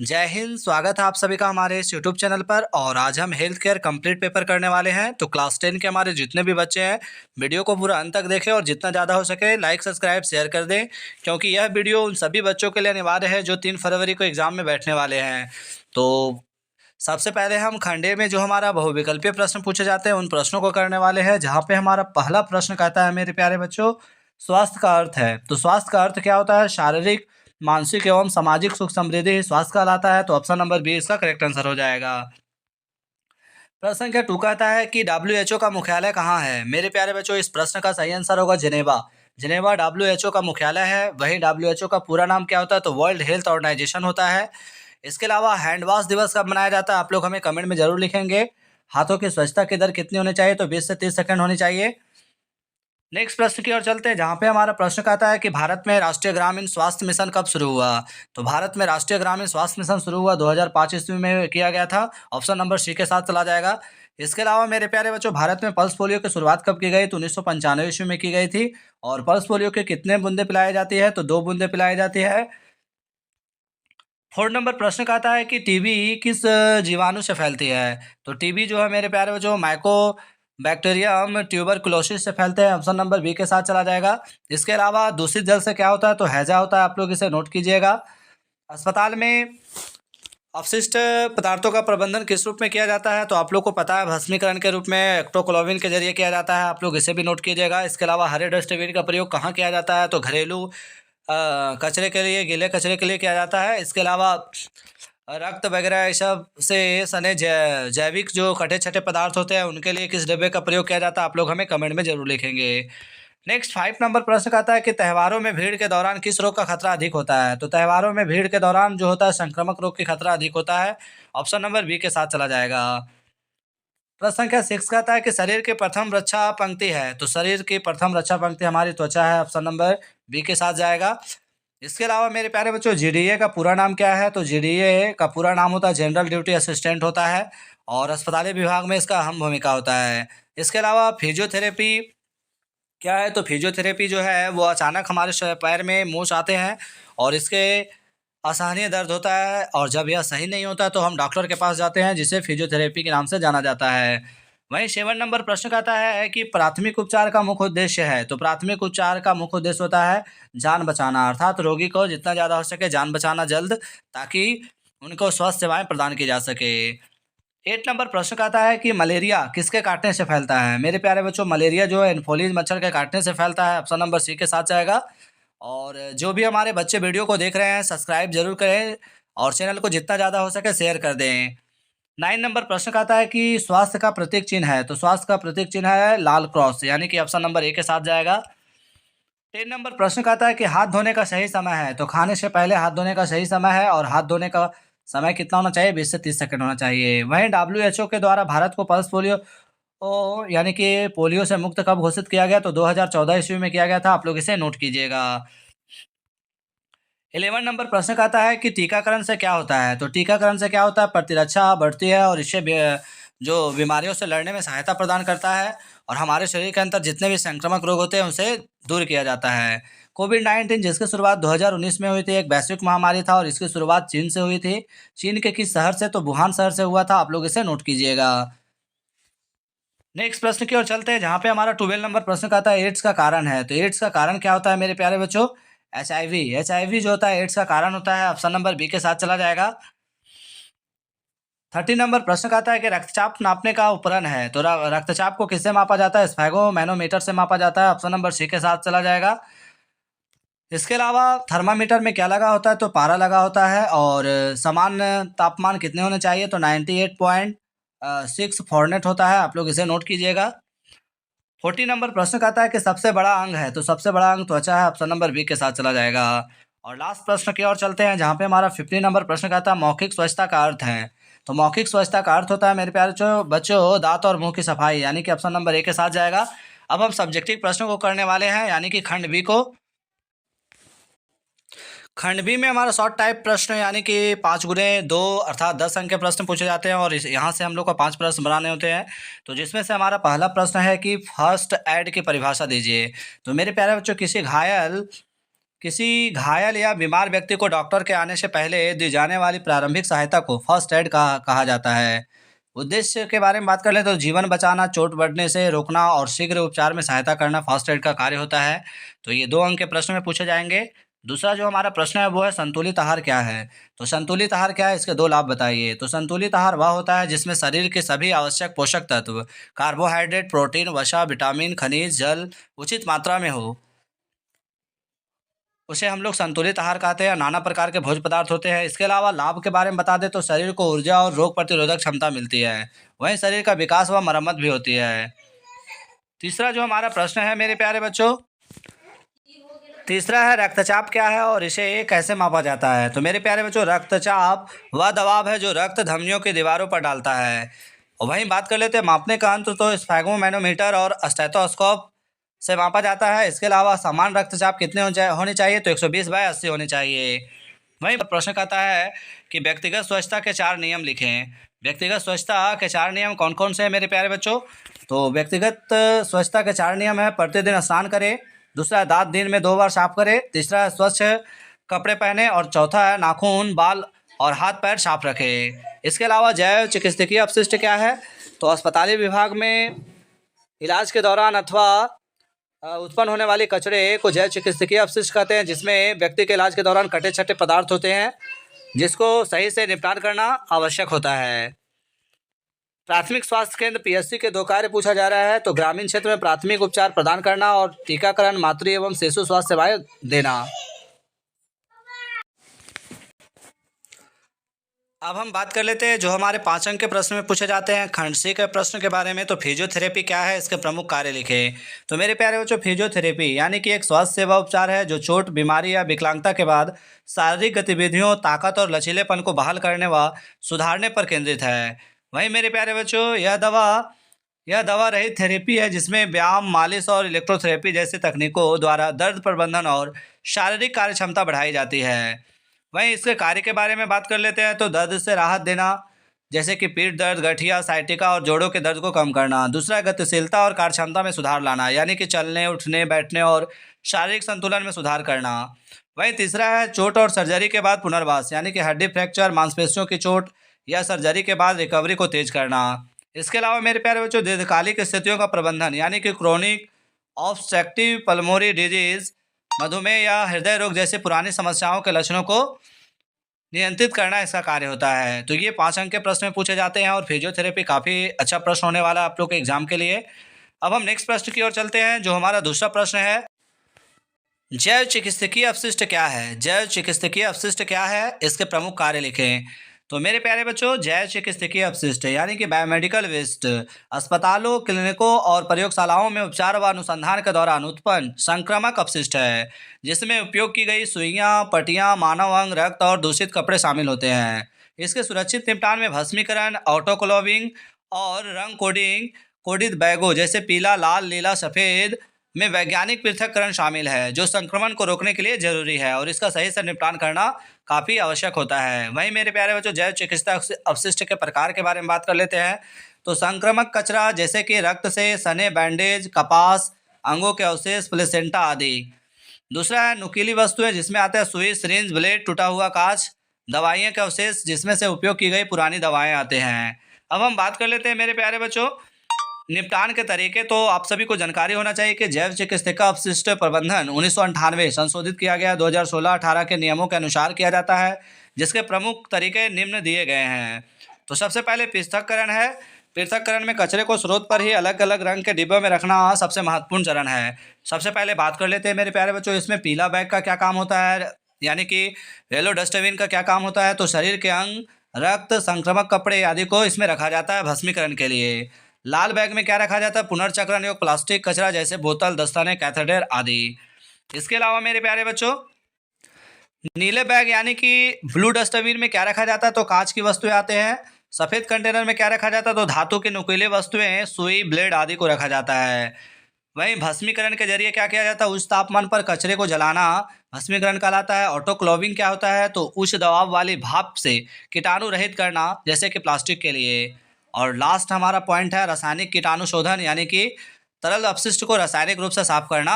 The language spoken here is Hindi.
जय हिंद। स्वागत है आप सभी का हमारे इस यूट्यूब चैनल पर। और आज हम हेल्थ केयर कंप्लीट पेपर करने वाले हैं। तो क्लास 10 के हमारे जितने भी बच्चे हैं वीडियो को पूरा अंत तक देखें और जितना ज़्यादा हो सके लाइक सब्सक्राइब शेयर कर दें, क्योंकि यह वीडियो उन सभी बच्चों के लिए अनिवार्य है जो 3 फरवरी को एग्ज़ाम में बैठने वाले हैं। तो सबसे पहले हम खंडे में जो हमारा बहुविकल्पीय प्रश्न पूछे जाते हैं उन प्रश्नों को करने वाले हैं, जहाँ पे हमारा पहला प्रश्न कहता है मेरे प्यारे बच्चों, स्वास्थ्य का अर्थ है। तो स्वास्थ्य का अर्थ क्या होता है? शारीरिक, मानसिक एवं सामाजिक सुख समृद्धि ही स्वास्थ्य कहलाता है। तो ऑप्शन नंबर बी इसका करेक्ट आंसर हो जाएगा। प्रश्न संख्या 2 कहता है कि WHO का मुख्यालय कहाँ है? मेरे प्यारे बच्चों, इस प्रश्न का सही आंसर होगा जिनेवा। जिनेवा WHO का मुख्यालय है। वहीं WHO का पूरा नाम क्या होता है? तो वर्ल्ड हेल्थ ऑर्गेनाइजेशन होता है। इसके अलावा हैंड वॉश दिवस कब मनाया जाता है? आप लोग हमें कमेंट में जरूर लिखेंगे। हाथों की स्वच्छता की दर कितनी होनी चाहिए? तो 20 से 30 सेकंड होनी चाहिए। नेक्स्ट प्रश्न की ओर चलते हैं, जहाँ पे हमारा प्रश्न कहता है कि भारत में राष्ट्रीय ग्रामीण स्वास्थ्य मिशन कब शुरू हुआ? तो भारत में राष्ट्रीय ग्रामीण स्वास्थ्य मिशन शुरू हुआ 2005 ईस्वी में किया गया था। ऑप्शन नंबर सी के साथ चला जाएगा। इसके अलावा मेरे प्यारे बच्चों, भारत में पल्स पोलियो की शुरुआत कब की गई? तो 1995 ईस्वी में की गई थी। और पल्स पोलियो के कितने बूंदे पिलाई जाती है? तो 2 बूंदे पिलाई जाती है। 4 नंबर प्रश्न कहता है कि टीबी किस जीवाणु से फैलती है? तो टीबी जो है मेरे प्यारे बच्चों, माइको बैक्टीरियम ट्यूबरकुलोसिस से फैलते हैं। ऑप्शन नंबर बी के साथ चला जाएगा। इसके अलावा दूषित जल से क्या होता है? तो हैजा होता है। आप लोग इसे नोट कीजिएगा। अस्पताल में अपशिष्ट पदार्थों का प्रबंधन किस रूप में किया जाता है? तो आप लोग को पता है, भस्मीकरण के रूप में एक्टोक्लोविन के जरिए किया जाता है। आप लोग इसे भी नोट कीजिएगा। इसके अलावा हरे डस्टबिन का प्रयोग कहाँ किया जाता है? तो घरेलू कचरे के लिए, गीले कचरे के लिए किया जाता है। इसके अलावा रक्त वगैरह ये सब से सने जैविक जो कटे छटे पदार्थ होते हैं उनके लिए किस डिब्बे का प्रयोग किया जाता है? आप लोग हमें कमेंट में जरूर लिखेंगे। नेक्स्ट 5 नंबर प्रश्न कहता है कि त्योहारों में भीड़ के दौरान किस रोग का खतरा अधिक होता है? तो त्योहारों में भीड़ के दौरान जो होता है संक्रामक रोग की खतरा अधिक होता है। ऑप्शन नंबर बी के साथ चला जाएगा। प्रश्न संख्या 6 कहता है कि शरीर की प्रथम रक्षा पंक्ति है। तो शरीर की प्रथम रक्षा पंक्ति हमारी त्वचा है। ऑप्शन नंबर बी के साथ जाएगा। इसके अलावा मेरे प्यारे बच्चों, जीडीए का पूरा नाम क्या है? तो जीडीए का पूरा नाम होता है जनरल ड्यूटी असिस्टेंट होता है। और अस्पताली विभाग में इसका अहम भूमिका होता है। इसके अलावा फिजियोथेरेपी क्या है? तो फिजियोथेरेपी जो है वो अचानक हमारे पैर में मोच आते हैं और इसके असहनीय दर्द होता है, और जब यह सही नहीं होता तो हम डॉक्टर के पास जाते हैं, जिसे फिजियोथेरेपी के नाम से जाना जाता है। वहीं 7 नंबर प्रश्न कहता है कि प्राथमिक उपचार का मुख्य उद्देश्य है। तो प्राथमिक उपचार का मुख्य उद्देश्य होता है जान बचाना, अर्थात रोगी को जितना ज़्यादा हो सके जान बचाना जल्द, ताकि उनको स्वास्थ्य सेवाएं प्रदान की जा सके। 8 नंबर प्रश्न कहता है कि मलेरिया किसके काटने से फैलता है? मेरे प्यारे बच्चों, मलेरिया जो है एनफोलिज मच्छर के काटने से फैलता है। ऑप्शन नंबर सी के साथ जाएगा। और जो भी हमारे बच्चे वीडियो को देख रहे हैं सब्सक्राइब जरूर करें और चैनल को जितना ज़्यादा हो सके शेयर कर दें। 9 नंबर प्रश्न कहता है कि स्वास्थ्य का प्रतीक चिन्ह है। तो स्वास्थ्य का प्रतीक चिन्ह है लाल क्रॉस, यानी कि ऑप्शन नंबर ए के साथ जाएगा। 10 नंबर प्रश्न कहता है कि हाथ धोने का सही समय है। तो खाने से पहले हाथ धोने का सही समय है, और हाथ धोने का समय कितना होना चाहिए? 20 से 30 सेकंड होना चाहिए। वहीं WHO के द्वारा भारत को पल्स पोलियो यानी कि पोलियो से मुक्त कब घोषित किया गया? तो 2014 ईस्वी में किया गया था। आप लोग इसे नोट कीजिएगा। 11 नंबर प्रश्न कहता है कि टीकाकरण से क्या होता है? तो टीकाकरण से क्या होता है? प्रतिरक्षा बढ़ती है और इससे जो बीमारियों से लड़ने में सहायता प्रदान करता है, और हमारे शरीर के अंदर जितने भी संक्रामक रोग होते हैं उसे दूर किया जाता है। कोविड-19 जिसकी शुरुआत 2019 में हुई थी, एक वैश्विक महामारी था और इसकी शुरुआत चीन से हुई थी। चीन के किस शहर से? तो वुहान शहर से हुआ था। आप लोग इसे नोट कीजिएगा। नेक्स्ट प्रश्न की ओर चलते हैं, जहाँ पे हमारा 12 नंबर प्रश्न कहता है एड्स का कारण है। तो एड्स का कारण क्या होता है मेरे प्यारे बच्चों? HIV जो होता है एड्स का कारण होता है। ऑप्शन नंबर बी के साथ चला जाएगा। 30 नंबर प्रश्न कहता है कि रक्तचाप नापने का उपकरण है। तो रक्तचाप को किससे मापा जाता है? स्फेगोमैनोमीटर से मापा जाता है। ऑप्शन नंबर सी के साथ चला जाएगा। इसके अलावा थर्मामीटर में क्या लगा होता है? तो पारा लगा होता है। और समान तापमान कितने होने चाहिए? तो 98.6 फॉरेनहाइट होता है। आप लोग इसे नोट कीजिएगा। 40 नंबर प्रश्न कहता है कि सबसे बड़ा अंग है। तो सबसे बड़ा अंग त्वचा है। ऑप्शन नंबर बी के साथ चला जाएगा। और लास्ट प्रश्न की ओर चलते हैं, जहाँ पे हमारा 50 नंबर प्रश्न कहता है मौखिक स्वच्छता का अर्थ है। तो मौखिक स्वच्छता का अर्थ होता है मेरे प्यारे बच्चों दांत और मुंह की सफाई, यानी कि ऑप्शन नंबर ए के साथ जाएगा। अब हम सब्जेक्टिव प्रश्नों को करने वाले हैं, यानी कि खंड बी को। खंड बी में हमारा शॉर्ट टाइप प्रश्न, यानी कि 5 × 2 अर्थात 10 अंक के प्रश्न पूछे जाते हैं, और यहाँ से हम लोग को 5 प्रश्न बनाने होते हैं। तो जिसमें से हमारा पहला प्रश्न है कि फर्स्ट एड की परिभाषा दीजिए। तो मेरे प्यारे बच्चों, किसी घायल या बीमार व्यक्ति को डॉक्टर के आने से पहले दी जाने वाली प्रारंभिक सहायता को फर्स्ट एड कहा जाता है। उद्देश्य के बारे में बात कर लें तो जीवन बचाना, चोट बढ़ने से रोकना और शीघ्र उपचार में सहायता करना फर्स्ट एड का कार्य होता है। तो ये 2 अंक के प्रश्न में पूछे जाएंगे। दूसरा जो हमारा प्रश्न है वो है संतुलित आहार क्या है? तो संतुलित आहार क्या है, इसके 2 लाभ बताइए। तो संतुलित आहार वह होता है जिसमें शरीर के सभी आवश्यक पोषक तत्व, कार्बोहाइड्रेट, प्रोटीन, वसा, विटामिन, खनिज, जल उचित मात्रा में हो। उसे हम लोग संतुलित आहार कहते हैं। नाना प्रकार के भोज्य पदार्थ होते हैं। इसके अलावा लाभ के बारे में बता दें तो शरीर को ऊर्जा और रोग प्रतिरोधक क्षमता मिलती है। वहीं शरीर का विकास व मरम्मत भी होती है। तीसरा जो हमारा प्रश्न है मेरे प्यारे बच्चों, तीसरा है रक्तचाप क्या है और इसे कैसे मापा जाता है? तो मेरे प्यारे बच्चों, रक्तचाप वह दबाव है जो रक्त धमनियों की दीवारों पर डालता है। और वहीं बात कर लेते हैं मापने का अंत, तो स्फैगोमैनोमीटर और स्टेथोस्कोप से मापा जाता है। इसके अलावा समान रक्तचाप कितने होने चाहिए? तो 120/80 होने चाहिए। वहीं प्रश्न कहता है कि व्यक्तिगत स्वच्छता के 4 नियम लिखें। व्यक्तिगत स्वच्छता के 4 नियम कौन कौन से हैं मेरे प्यारे बच्चों? तो व्यक्तिगत स्वच्छता के 4 नियम है। प्रतिदिन स्नान करें, दूसरा दांत दिन में 2 बार साफ करें, तीसरा स्वच्छ कपड़े पहने और चौथा है नाखून, बाल और हाथ पैर साफ रखें। इसके अलावा जैव चिकित्सकीय अपशिष्ट क्या है? तो अस्पताली विभाग में इलाज के दौरान अथवा उत्पन्न होने वाले कचरे को जैव चिकित्सकीय अपशिष्ट कहते हैं, जिसमें व्यक्ति के इलाज के दौरान कटे छटे पदार्थ होते हैं जिसको सही से निपटान करना आवश्यक होता है। प्राथमिक स्वास्थ्य केंद्र पीएचसी के 2 कार्य पूछा जा रहा है। तो ग्रामीण क्षेत्र में प्राथमिक उपचार प्रदान करना और टीकाकरण, मातृ एवं शिशु स्वास्थ्य सेवाएं देना। अब हम बात कर लेते हैं जो हमारे 5 अंक के प्रश्न में पूछे जाते हैं खंड सी के प्रश्न के बारे में। तो फिजियोथेरेपी क्या है, इसके प्रमुख कार्य लिखें। तो मेरे प्यारे बच्चों, फिजियोथेरेपी यानी कि एक स्वास्थ्य सेवा उपचार है जो चोट, बीमारी या विकलांगता के बाद शारीरिक गतिविधियों, ताकत और लचीलेपन को बहाल करने व सुधारने पर केंद्रित है। वहीं मेरे प्यारे बच्चों, यह दवा रहित थेरेपी है जिसमें व्यायाम, मालिश और इलेक्ट्रोथेरेपी जैसी तकनीकों द्वारा दर्द प्रबंधन और शारीरिक कार्य क्षमता बढ़ाई जाती है। वहीं इसके कार्य के बारे में बात कर लेते हैं। तो दर्द से राहत देना, जैसे कि पीठ दर्द, गठिया, साइटिका और जोड़ों के दर्द को कम करना। दूसरा, गतिशीलता और कार्यक्षमता में सुधार लाना, यानी कि चलने, उठने, बैठने और शारीरिक संतुलन में सुधार करना। वहीं तीसरा है चोट और सर्जरी के बाद पुनर्वास, यानी कि हड्डी फ्रैक्चर, मांसपेशियों की चोट या सर्जरी के बाद रिकवरी को तेज करना। इसके अलावा मेरे प्यारे बच्चों, दीर्घकालिक स्थितियों का प्रबंधन, यानी कि क्रोनिक ऑब्स्ट्रक्टिव पल्मोनरी डिजीज, मधुमेह या हृदय रोग जैसे पुरानी समस्याओं के लक्षणों को नियंत्रित करना इसका कार्य होता है। तो ये 5 अंक के प्रश्न में पूछे जाते हैं और फिजियोथेरेपी काफ़ी अच्छा प्रश्न होने वाला है आप लोग के एग्जाम के लिए। अब हम नेक्स्ट प्रश्न की ओर चलते हैं जो हमारा दूसरा प्रश्न है, जैव चिकित्सकीय अपशिष्ट क्या है? जैव चिकित्सकीय अपशिष्ट क्या है, इसके प्रमुख कार्य लिखें। तो मेरे प्यारे बच्चों, जैव चिकित्सकीय अपशिष्ट यानी कि बायोमेडिकल वेस्ट अस्पतालों, क्लिनिकों और प्रयोगशालाओं में उपचार व अनुसंधान के दौरान उत्पन्न संक्रामक अपशिष्ट है, जिसमें उपयोग की गई सुइयां, पट्टियां, मानव अंग, रक्त और दूषित कपड़े शामिल होते हैं। इसके सुरक्षित निपटान में भस्मीकरण, ऑटोक्लोविंग और रंग कोडित बैगों जैसे पीला, लाल, नीला, सफ़ेद में वैज्ञानिक पृथक्करण शामिल है, जो संक्रमण को रोकने के लिए जरूरी है और इसका सही से निपटान करना काफ़ी आवश्यक होता है। वहीं मेरे प्यारे बच्चों, जैव चिकित्सा अपशिष्ट के प्रकार के बारे में बात कर लेते हैं। तो संक्रामक कचरा जैसे कि रक्त से सने बैंडेज, कपास, अंगों के अवशेष, प्लेसेंटा आदि। दूसरा है नुकीली वस्तुएं, जिसमें आते हैं सुई, सिरिंज, ब्लेड, टूटा हुआ कांच, दवाइयों के अवशेष जिसमें से उपयोग की गई पुरानी दवाएं आते हैं। अब हम बात कर लेते हैं मेरे प्यारे बच्चों निपटान के तरीके। तो आप सभी को जानकारी होना चाहिए कि जैव चिकित्सा अपशिष्ट प्रबंधन 1998 संशोधित किया गया 2016-18 के नियमों के अनुसार किया जाता है, जिसके प्रमुख तरीके निम्न दिए गए हैं। तो सबसे पहले पृथक्करण है। पृथक्करण में कचरे को स्रोत पर ही अलग अलग रंग के डिब्बों में रखना सबसे महत्वपूर्ण चरण है। सबसे पहले बात कर लेते हैं मेरे प्यारे बच्चों, इसमें पीला बैग का क्या काम होता है, यानी कि येलो डस्टबिन का क्या काम होता है। तो शरीर के अंग, रक्त, संक्रामक कपड़े आदि को इसमें रखा जाता है भस्मीकरण के लिए। लाल बैग में क्या रखा जाता है, पुनर्चक्रण योग्य प्लास्टिक कचरा जैसे बोतल, दस्ताने, कैथेटर आदि। इसके अलावा मेरे प्यारे बच्चों, नीले बैग यानी कि ब्लू डस्टबिन में क्या रखा जाता है, तो कांच की वस्तुएं आते हैं। सफ़ेद कंटेनर में क्या रखा जाता है, तो धातु की नुकीले वस्तुएं, सुई, ब्लेड आदि को रखा जाता है। वहीं भस्मीकरण के जरिए क्या किया जाता है, उच्च तापमान पर कचरे को जलाना भस्मीकरण कहलाता है। ऑटोक्लोविंग क्या होता है, तो उच्च दबाव वाली भाप से कीटाणु रहित करना, जैसे कि प्लास्टिक के लिए। और लास्ट हमारा पॉइंट है रासायनिक कीटाणु शोधन, यानी कि तरल अपशिष्ट को रासायनिक रूप से साफ करना